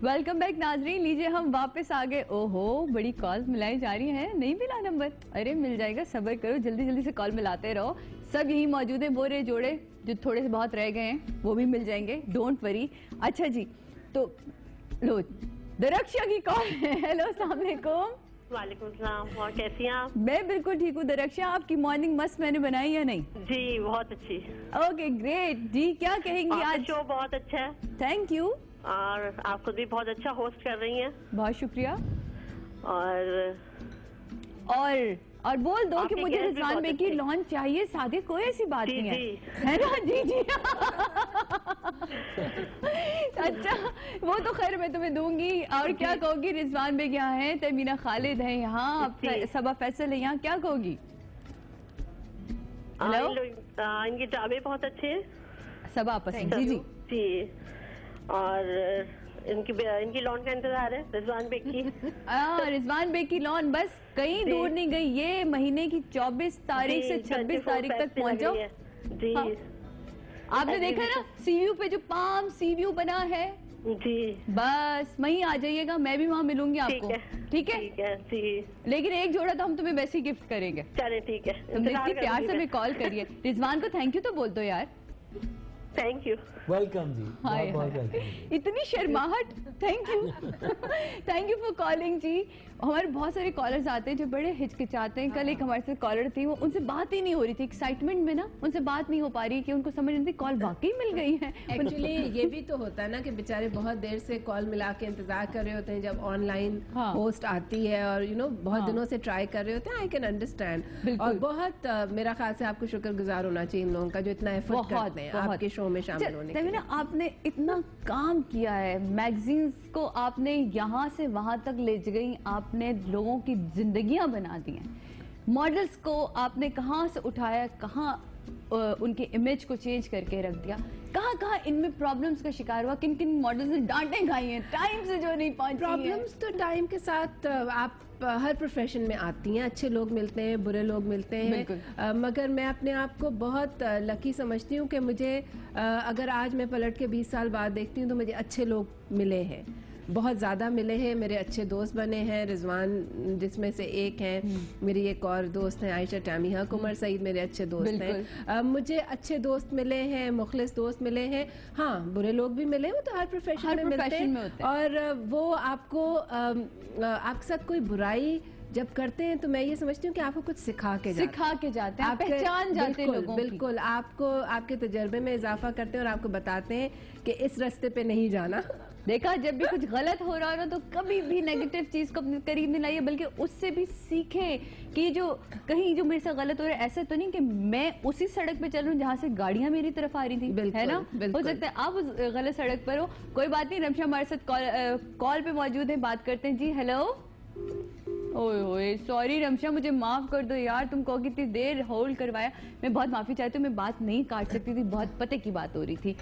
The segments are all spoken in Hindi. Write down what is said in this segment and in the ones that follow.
वेलकम बैक नाजरीन। लीजिए हम वापस आ गए। ओहो, बड़ी कॉल मिलाई जा रही है। नहीं मिला नंबर? अरे मिल जाएगा, सब्र करो, जल्दी जल्दी से कॉल मिलाते रहो। सब यही मौजूद है, बोरे जोड़े जो थोड़े से बहुत रह गए हैं वो भी मिल जाएंगे, डोंट वरी। अच्छा जी, तो लो दरक्षा की कॉल है। हेलो, अस्सलाम वालेकुम। वालेकुम सलाम। और कैसी हैं आप? मैं बिल्कुल ठीक हूँ दरक्षा। आपकी मॉर्निंग मस्त मैंने बनाई या नहीं? जी बहुत अच्छी। ओके ग्रेट जी, क्या कहेंगी आज? शो बहुत अच्छा है। Thank you. और आप खुद भी बहुत अच्छा होस्ट कर रही हैं। बहुत शुक्रिया। और बोल दो कि मुझे रिजवान बे की लॉन चाहिए, सादे कोई ऐसी बात नहीं है ना? जी जी। अच्छा, वो तो खैर मैं तुम्हें दूंगी। और क्या कहोगी? रिजवान बे यहाँ है, तमीना खालिद है यहाँ, सबा फैसल है यहाँ, क्या कहोगी? हेलो, इनकी जावे बहुत अच्छे हैं। सबा पसंद। जी जी जी। और इनकी लॉन का इंतजार है रिजवान बेग की। रिजवान बेग की लॉन बस कहीं दूर नहीं गई, ये महीने की 24 तारीख से 26 तारीख तक पहुंच जाओ जी। हाँ। आपने देखा ना सीव्यू पे जो पाम सीव्यू बना है जी, बस वहीं आ जाइएगा, मैं भी वहाँ मिलूंगी आपको। ठीक है जी। लेकिन एक जोड़ा तो हम तुम्हें वैसे ही गिफ्ट करेंगे। चले ठीक है। तुम इतनी प्यार से हमें कॉल करिए। रिजवान को थैंक यू तो बोल दो यार। Thank you. वेलकम जी। हाय इतनी शर्माहट। Thank you. Thank you for calling जी। हमारे बहुत सारे कॉलर्स आते हैं जो बड़े हिचकिचाते हैं। कल एक हमारे साथ कॉलर थी, वो उनसे बात ही नहीं हो रही थी, एक्साइटमेंट में ना उनसे बात नहीं हो पा रही कि उनको समझ नहीं थी कॉल वाकई मिल गई है। एक्चुअली ये भी तो होता है ना कि बेचारे बहुत देर से कॉल मिला के इंतजार कर रहे होते हैं जब ऑनलाइन होस्ट आती है, और बहुत दिनों से ट्राई कर रहे होते हैं। I can understand. और बहुत मेरा ख्याल से आपको शुक्रगुजार होना चाहिए इन लोगों का जो इतना एफर्ट करते हैं आपके शो में शामिल होने के लिए। आपने इतना काम किया है, मैगजीन्स को आपने यहाँ से वहां तक ले गई, आपने लोगों की जिंदगियां बना दी हैं, मॉडल्स को आपने कहां से उठाया, कहां उनके इमेज को चेंज करके रख दिया, कहां कहां इनमें प्रॉब्लम्स का शिकार हुआ, किन किन मॉडल्स ने डांटें खाई हैं टाइम से जो नहीं पहुंची। प्रॉब्लम्स तो टाइम के साथ आप हर प्रोफेशन में आती हैं, अच्छे लोग मिलते हैं, बुरे लोग मिलते हैं। मगर मैं अपने आप को बहुत लकी समझती हूँ कि मुझे अगर आज मैं पलट के 20 साल बाद देखती हूँ तो मुझे अच्छे लोग मिले हैं, बहुत ज़्यादा मिले हैं। मेरे अच्छे दोस्त बने हैं, रिजवान जिसमें से एक हैं, मेरी एक और दोस्त हैं आयशा टामिहा, कुमर सईद मेरे अच्छे दोस्त हैं। मुझे अच्छे दोस्त मिले हैं, मुखलिस दोस्त मिले हैं। हाँ, बुरे लोग भी मिले हैं, वो तो हर प्रोफेशन में मिलते हैं। और वो आपको आपके साथ कोई बुराई जब करते हैं तो मैं ये समझती हूँ कि आपको कुछ सिखा के जाते हैं, पहचान जाते हैं लोगों की। बिल्कुल, आपको आपके तजर्बे में इजाफा करते हैं और आपको बताते हैं कि इस रास्ते पे नहीं जाना। देखा, जब भी कुछ गलत हो रहा हो ना तो कभी भी नेगेटिव चीज को अपने करीब नहीं लाइए, बल्कि उससे भी सीखे कि जो कहीं जो मेरे साथ गलत हो रहा है, ऐसा तो नहीं कि मैं उसी सड़क पे चल रहा हूँ जहाँ से गाड़ियां मेरी तरफ आ रही थी, है ना? हो सकता है आप उस गलत सड़क पर हो, कोई बात नहीं। रमशा हमारे साथ कॉल पे मौजूद है, बात करते हैं जी। हेलो। ओए सॉरी रमशा, मुझे माफ कर दो यार, तुम को कितनी देर होल्ड करवाया, मैं बहुत माफी चाहती हूँ, मैं बात नहीं काट सकती थी, बहुत पते की बात हो रही थी।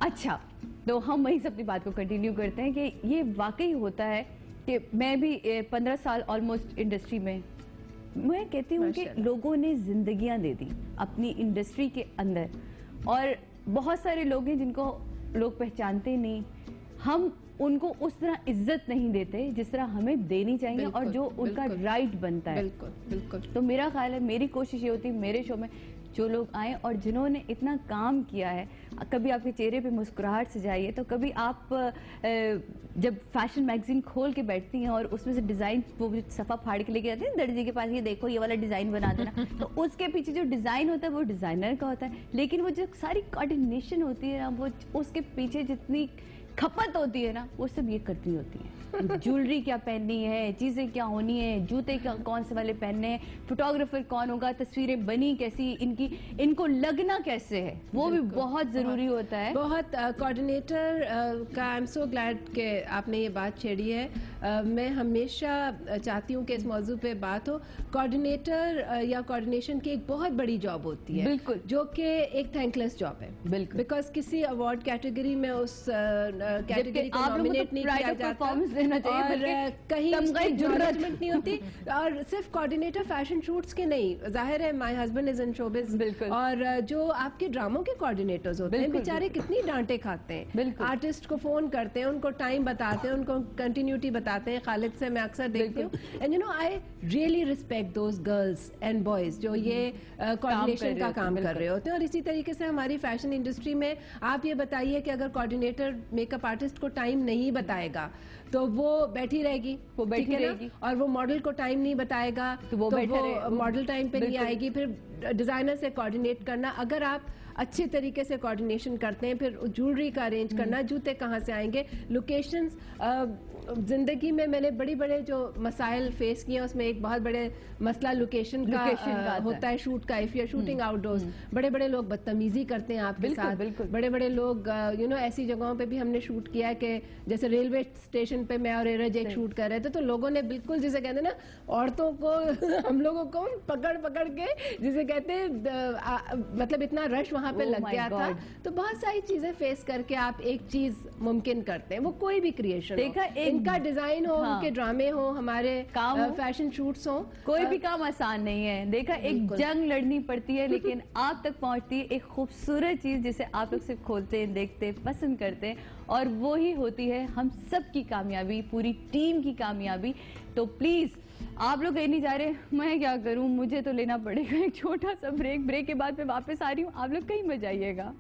अच्छा, तो हम वहीं से अपनी बात को कंटिन्यू करते हैं कि ये वाकई होता है कि मैं भी 15 साल ऑलमोस्ट इंडस्ट्री में, मैं कहती हूँ कि लोगों ने जिंदगियां दे दी अपनी इंडस्ट्री के अंदर, और बहुत सारे लोग हैं जिनको लोग पहचानते नहीं, हम उनको उस तरह इज्जत नहीं देते जिस तरह हमें देनी चाहिए और जो उनका राइट बनता है। बिल्कुल। तो मेरा ख्याल है, मेरी कोशिश ये होती है मेरे शो में जो लोग आए और जिन्होंने इतना काम किया है, कभी आपके चेहरे पे मुस्कुराहट सजाई, तो कभी आप जब फैशन मैगजीन खोल के बैठती हैं और उसमें से डिजाइन वो सफा फाड़ के लेके जाते हैं दर्जी के पास, ये देखो ये वाला डिजाइन बना देना, तो उसके पीछे जो डिजाइन होता है वो डिजाइनर का होता है, लेकिन वो जो सारी कोऑर्डिनेशन होती है ना, वो उसके पीछे जितनी खपत होती है ना, वो सब ये करती होती है। ज्वेलरी क्या पहननी है, चीजें क्या होनी है, जूते क्या कौन से वाले पहनने हैं, फोटोग्राफर कौन होगा, तस्वीरें बनी कैसी, इनको लगना कैसे है, वो भी बहुत जरूरी होता है। बहुत कोऑर्डिनेटर का आई एम सो ग्लैड कि आपने ये बात छेड़ी है। मैं हमेशा चाहती हूँ कि इस मौजू पे बात हो। कोऑर्डिनेटर या कोऑर्डिनेशन की एक बहुत बड़ी जॉब होती है, बिल्कुल, जो कि एक थैंकलेस जॉब है, बिल्कुल, बिकॉज किसी अवार्ड कैटेगरी में उस कैटेगरी को नॉमिनेट नहीं किया जाता और कहीं एक्नॉलेजमेंट नहीं होती। और सिर्फ कोऑर्डिनेटर फैशन शूट्स के नहीं, जाहिर है my husband is in showbiz, और जो आपके ड्रामों के कोऑर्डिनेटर्स होते हैं बेचारे कितनी डांटे खाते हैं। आर्टिस्ट को फोन करते हैं, उनको टाइम बताते हैं, उनको कंटिन्यूटी बताते हैं। खालिद से मैं अक्सर देखती हूँ, and you know I really respect those girls and boys जो ये कोऑर्डिनेशन का काम कर रहे होते हैं। और इसी तरीके से हमारी फैशन इंडस्ट्री में आप ये बताइए कि अगर कोऑर्डिनेटर मेकअप आर्टिस्ट को टाइम नहीं बताएगा तो वो बैठी रहेगी, वो बैठी रहेगी, और वो मॉडल को टाइम नहीं बताएगा तो वो मॉडल टाइम पे नहीं आएगी। फिर डिजाइनर से कोऑर्डिनेट करना, अगर आप अच्छे तरीके से कोऑर्डिनेशन करते हैं, फिर ज्वेलरी का अरेंज करना, जूते कहाँ से आएंगे, लोकेशंस। जिंदगी में मैंने बड़े बड़े जो मसाइल फेस किए, उसमें एक बहुत बड़े मसला लोकेशन का होता है, शूट का। If you are shooting outdoors, बड़े बड़े लोग बदतमीजी करते हैं आपके साथ। बड़े बड़े लोग यू नो ऐसी जगहों पे भी हमने शूट किया है कि जैसे रेलवे स्टेशन पे मैं और एरज एक शूट कर रहे थे, तो लोगों ने बिल्कुल जिसे कहते हैं ना, औरतों को हम लोगों को पकड़ पकड़ के जिसे कहते हैं, मतलब इतना रश वहां पे लग गया था। तो बहुत सारी चीजें फेस करके आप एक चीज मुमकिन करते हैं, वो कोई भी क्रिएशन हो, इनका डिजाइन हो, उनके ड्रामे हो, हमारे फैशन शूट्स हो, कोई भी काम आसान नहीं है। देखा, एक जंग लड़नी पड़ती है, लेकिन आप तक पहुंचती है एक खूबसूरत चीज जिसे आप लोग सिर्फ खोलते हैं, देखते हैं, पसंद करते हैं, और वो ही होती है हम सब की कामयाबी, पूरी टीम की कामयाबी। तो प्लीज आप लोग कहीं नहीं जा रहे, मैं क्या करूं, मुझे तो लेना पड़ेगा एक छोटा सा ब्रेक के बाद मैं वापस आ रही हूँ, आप लोग कहीं मत जाइएगा।